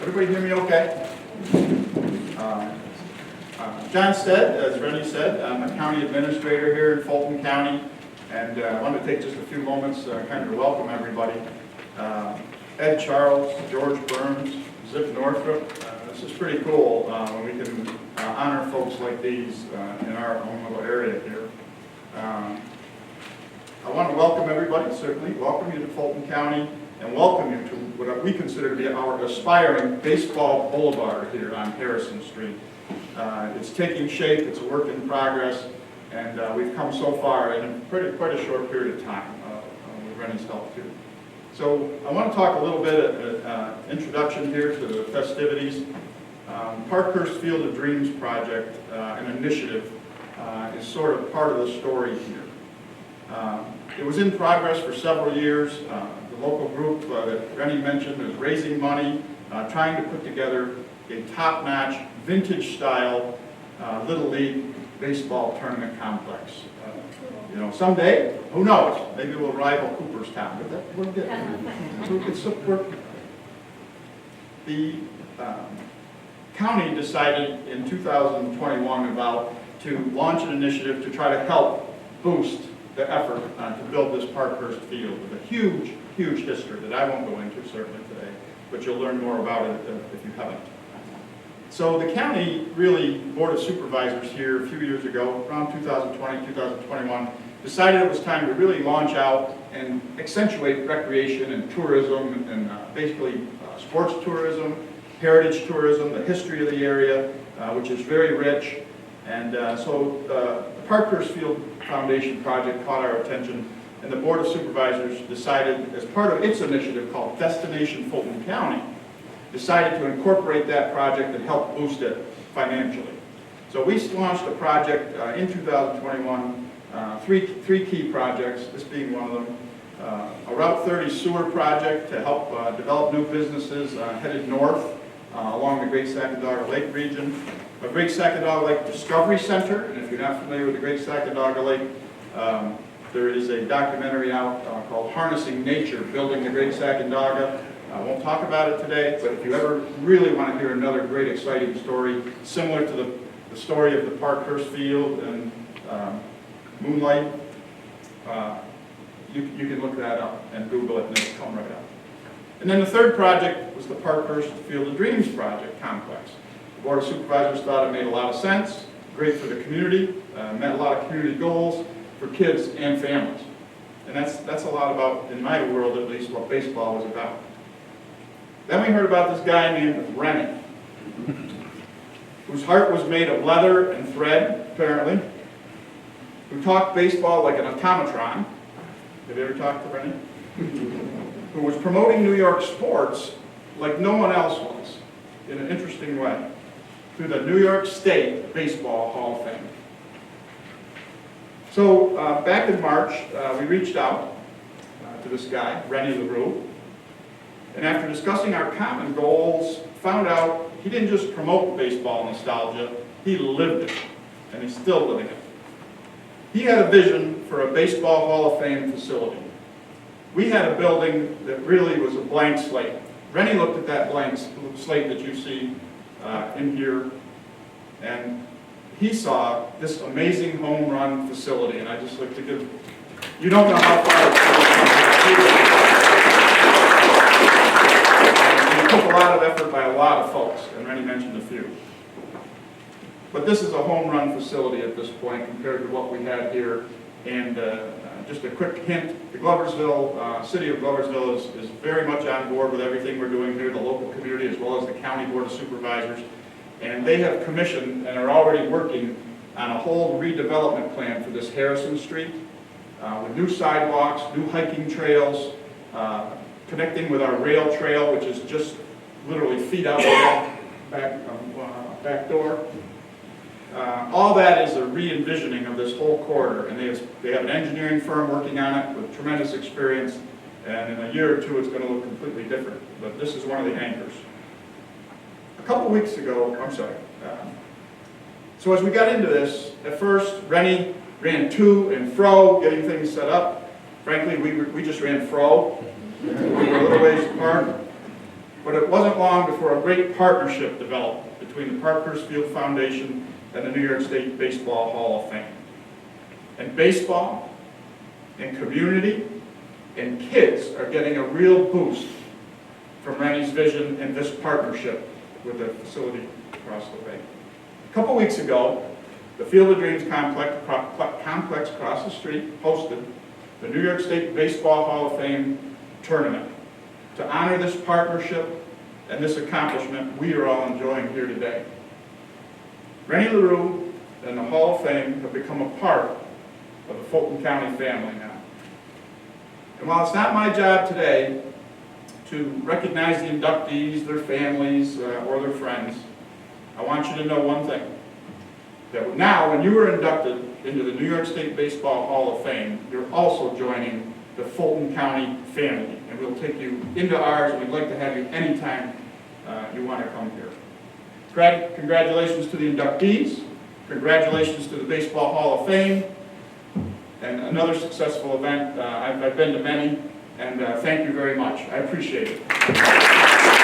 Everybody hear me okay? John Stead, as Rennie said, I'm a county administrator here in Fulton County, and I want to take just a few moments kind of to welcome everybody. Ed Charles, George Burns, Zip Northrop. This is pretty cool when we can honor folks like these in our own little area here. I want to welcome everybody, certainly, welcome you to Fulton County, and welcome you to what we consider to be our aspiring baseball boulevard here on Harrison Street. It's taking shape, it's a work in progress, and we've come so far in quite a short period of time with Rennie's help too. So I want to talk a little bit introduction here to the festivities. Parkhurst Field of Dreams project, an initiative, is sort of part of the story here. It was in progress for several years. The local group that Rennie mentioned is raising money, trying to put together a top-notch, vintage-style Little League baseball tournament complex. Someday, who knows, maybe we'll rival Cooperstown, but we'll get it. Support. The county decided in 2021 about to launch an initiative to try to help boost the effort to build this Parkhurst Field with a huge, huge history that I won't go into certainly today, but you'll learn more about it if you haven't. So the county Board of Supervisors here a few years ago, around 2020, 2021, decided it was time to really launch out and accentuate recreation and tourism and basically sports tourism, heritage tourism, the history of the area, which is very rich. And so the Parkhurst Field Foundation project caught our attention, and the Board of Supervisors decided, as part of its initiative called Destination Fulton County, decided to incorporate that project and help boost it financially. So we launched a project in 2021, three key projects, this being one of them. A Route 30 sewer project to help develop new businesses headed north along the Great Sacandaga Lake region. A Great Sacandaga Lake Discovery Center, and if you're not familiar with the Great Sacandaga Lake, there is a documentary out called Harnessing Nature, Building the Great Sacandaga. I won't talk about it today, but if you ever really want to hear another great exciting story, similar to the story of the Parkhurst Field and Moonlight, you can look that up and Google it and it'll come right up. And then the third project was the Parkhurst Field of Dreams project complex. The Board of Supervisors thought it made a lot of sense, great for the community, met a lot of community goals for kids and families. And that's a lot about, in my world at least, what baseball was about. Then we heard about this guy named Rennie, whose heart was made of leather and thread, apparently, who talked baseball like an automatron. Have you ever talked to Rennie? Who was promoting New York sports like no one else was, in an interesting way, through the New York State Baseball Hall of Fame. So back in March, we reached out to this guy, Rennie LaRue, and after discussing our common goals, found out he didn't just promote baseball nostalgia, he lived it, and he's still living it. He had a vision for a Baseball Hall of Fame facility. We had a building that really was a blank slate. Rennie looked at that blank slate that you see in here, and he saw this amazing home run facility, and I just like to give, you don't know how far it took a lot of effort by a lot of folks, and Rennie mentioned a few. But this is a home run facility at this point compared to what we had here. And just a quick hint, the Gloversville, city of Gloversville is very much on board with everything we're doing here, the local community as well as the county board of supervisors. And they have commissioned and are already working on a whole redevelopment plan for this Harrison Street with new sidewalks, new hiking trails, connecting with our rail trail, which is just literally feet out the back door. All that is a re-envisioning of this whole corridor, and they have an engineering firm working on it with tremendous experience, and in a year or two it's going to look completely different, but this is one of the anchors. A couple weeks ago, so as we got into this, at first Rennie ran to and fro, getting things set up. Frankly, we just ran fro. We were a little ways apart. But it wasn't long before a great partnership developed between the Parkhurst Field Foundation and the New York State Baseball Hall of Fame. And baseball, and community, and kids are getting a real boost from Rennie's vision and this partnership with the facility across the way. A couple weeks ago, the Field of Dreams complex across the street hosted the New York State Baseball Hall of Fame tournament. To honor this partnership and this accomplishment we are all enjoying here today. Rennie LaRue and the Hall of Fame have become a part of the Fulton County family now. And while it's not my job today to recognize the inductees, their families, or their friends, I want you to know one thing. That now, when you are inducted into the New York State Baseball Hall of Fame, you're also joining the Fulton County family. And we'll take you into ours, and we'd like to have you anytime you want to come here. Congratulations to the inductees. Congratulations to the Baseball Hall of Fame. And another successful event. I've been to many, and thank you very much. I appreciate it.